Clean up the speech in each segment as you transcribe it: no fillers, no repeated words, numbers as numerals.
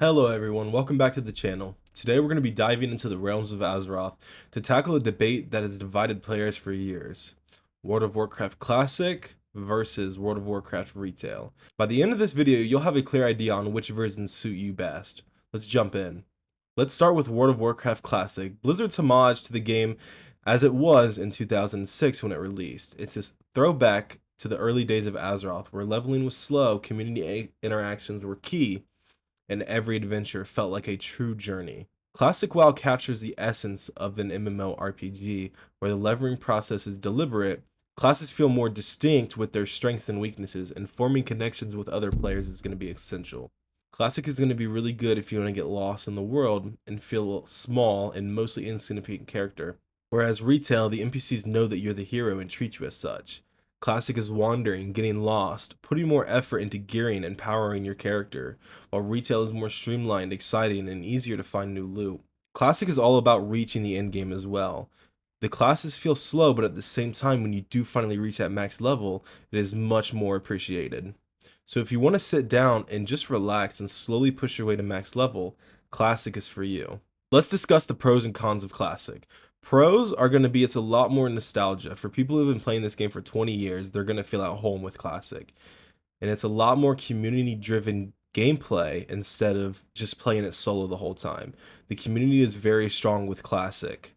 Hello everyone, welcome back to the channel. Today we're going to be diving into the realms of Azeroth to tackle a debate that has divided players for years. World of Warcraft Classic versus World of Warcraft Retail. By the end of this video, you'll have a clear idea on which versions suit you best. Let's jump in. Let's start with World of Warcraft Classic, Blizzard's homage to the game as it was in 2006 when it released. It's this throwback to the early days of Azeroth where leveling was slow, community interactions were key, and every adventure felt like a true journey. Classic WoW captures the essence of an MMORPG, where the leveling process is deliberate. Classes feel more distinct with their strengths and weaknesses, and forming connections with other players is going to be essential. Classic is going to be really good if you want to get lost in the world and feel small and mostly insignificant character. Whereas Retail, the NPCs know that you're the hero and treat you as such. Classic is wandering, getting lost, putting more effort into gearing and powering your character, while Retail is more streamlined, exciting, and easier to find new loot. Classic is all about reaching the end game as well. The classes feel slow, but at the same time, when you do finally reach that max level, it is much more appreciated. So if you want to sit down and just relax and slowly push your way to max level, Classic is for you. Let's discuss the pros and cons of Classic. Pros are going to be it's a lot more nostalgia. For people who've been playing this game for 20 years, they're going to feel at home with Classic. And it's a lot more community driven gameplay instead of just playing it solo the whole time. The community is very strong with Classic.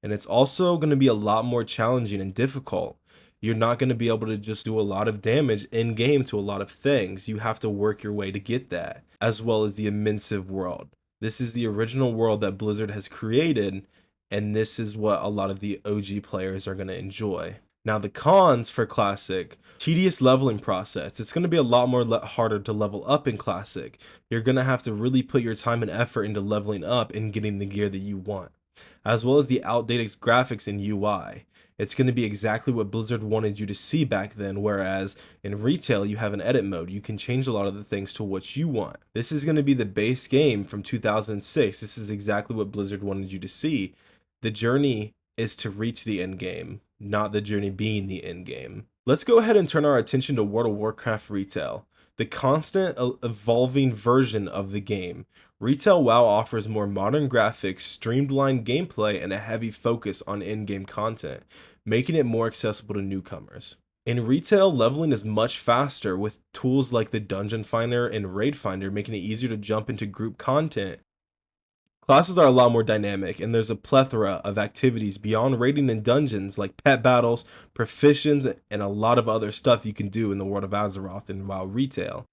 And it's also going to be a lot more challenging and difficult. You're not going to be able to just do a lot of damage in game to a lot of things. You have to work your way to get that, as well as the immense world. This is the original world that Blizzard has created, and this is what a lot of the OG players are going to enjoy. Now the cons for Classic: tedious leveling process. It's going to be a lot more harder to level up in Classic. You're going to have to really put your time and effort into leveling up and getting the gear that you want, as well as the outdated graphics and UI. It's going to be exactly what Blizzard wanted you to see back then, whereas in Retail you have an edit mode. You can change a lot of the things to what you want. This is going to be the base game from 2006. This is exactly what Blizzard wanted you to see. The journey is to reach the end game, not the journey being the end game. Let's go ahead and turn our attention to World of Warcraft Retail, the constant evolving version of the game. Retail WoW offers more modern graphics, streamlined gameplay, and a heavy focus on in-game content, making it more accessible to newcomers. In Retail, leveling is much faster with tools like the Dungeon Finder and Raid Finder, making it easier to jump into group content. Classes are a lot more dynamic, and there's a plethora of activities beyond raiding and dungeons like pet battles, professions, and a lot of other stuff you can do in the world of Azeroth and WoW Retail.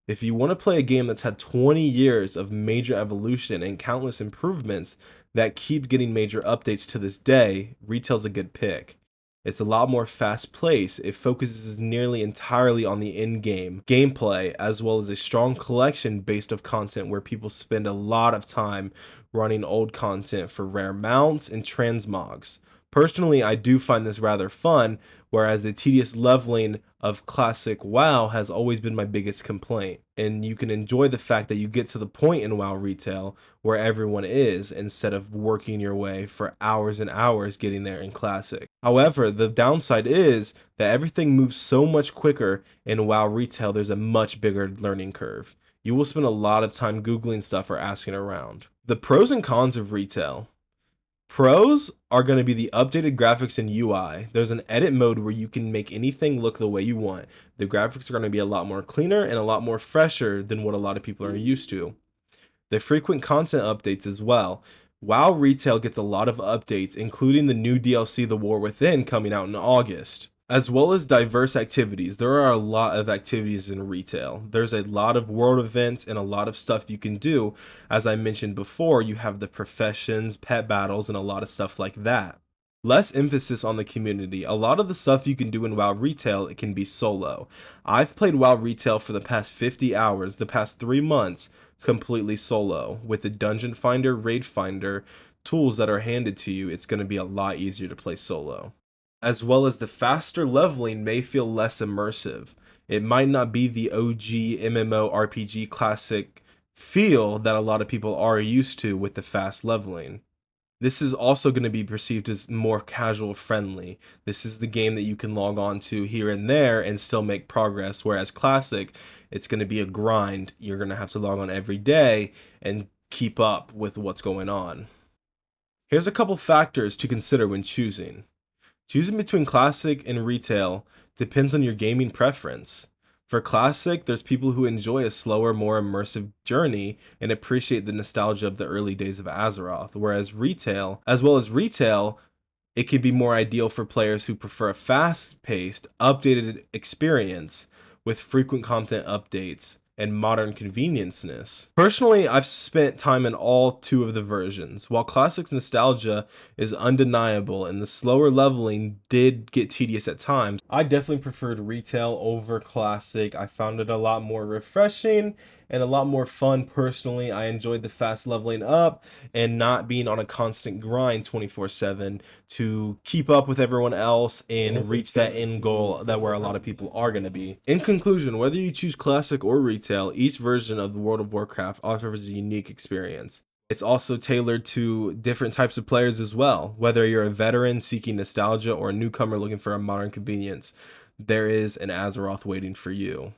If you want to play a game that's had 20 years of major evolution and countless improvements that keep getting major updates to this day, Retail's a good pick. It's a lot more fast-paced. It focuses nearly entirely on the in-game gameplay, as well as a strong collection based of content where people spend a lot of time running old content for rare mounts and transmogs. Personally, I do find this rather fun, whereas the tedious leveling of Classic WoW has always been my biggest complaint. And you can enjoy the fact that you get to the point in WoW Retail where everyone is, instead of working your way for hours and hours getting there in Classic. However, the downside is that everything moves so much quicker in WoW Retail. There's a much bigger learning curve. You will spend a lot of time Googling stuff or asking around. The pros and cons of Retail. Pros are going to be the updated graphics and UI. There's an edit mode where you can make anything look the way you want. The graphics are going to be a lot more cleaner and a lot more fresher than what a lot of people are used to. The frequent content updates as well. WoW Retail gets a lot of updates, including the new DLC The War Within coming out in August, as well as diverse activities. There are a lot of activities in Retail. There's a lot of world events and a lot of stuff you can do. As I mentioned before, you have the professions, pet battles, and a lot of stuff like that. Less emphasis on the community. A lot of the stuff you can do in WoW Retail, it can be solo. I've played WoW Retail for the past 50 hours, the past 3 months, completely solo. With the Dungeon Finder, Raid Finder, tools that are handed to you, it's going to be a lot easier to play solo. As well as the faster leveling may feel less immersive. It might not be the OG MMORPG classic feel that a lot of people are used to with the fast leveling. This is also going to be perceived as more casual friendly. This is the game that you can log on to here and there and still make progress. Whereas Classic, it's going to be a grind. You're going to have to log on every day and keep up with what's going on. Here's a couple factors to consider when choosing. Choosing between Classic and Retail depends on your gaming preference. For Classic, there's people who enjoy a slower, more immersive journey and appreciate the nostalgia of the early days of Azeroth, whereas Retail, it can be more ideal for players who prefer a fast-paced, updated experience with frequent content updates and modern convenienceness. Personally, I've spent time in all two of the versions. While Classic's nostalgia is undeniable and the slower leveling did get tedious at times, I definitely preferred Retail over Classic. I found it a lot more refreshing and a lot more fun personally. I enjoyed the fast leveling up and not being on a constant grind 24/7 to keep up with everyone else and reach that end goal that where a lot of people are going to be. In conclusion, whether you choose Classic or Retail, each version of the World of Warcraft offers a unique experience. It's also tailored to different types of players as well. Whether you're a veteran seeking nostalgia or a newcomer looking for a modern convenience, there is an Azeroth waiting for you.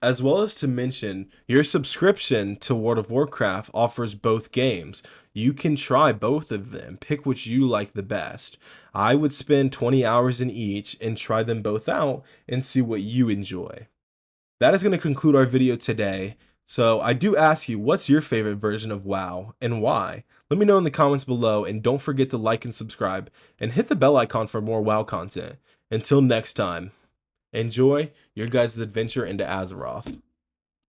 As well as to mention, your subscription to World of Warcraft offers both games. You can try both of them, pick which you like the best. I would spend 20 hours in each and try them both out and see what you enjoy. That is going to conclude our video today. So I do ask you, what's your favorite version of WoW and why? Let me know in the comments below, and don't forget to like and subscribe and hit the bell icon for more WoW content. Until next time. Enjoy your guys' adventure into Azeroth.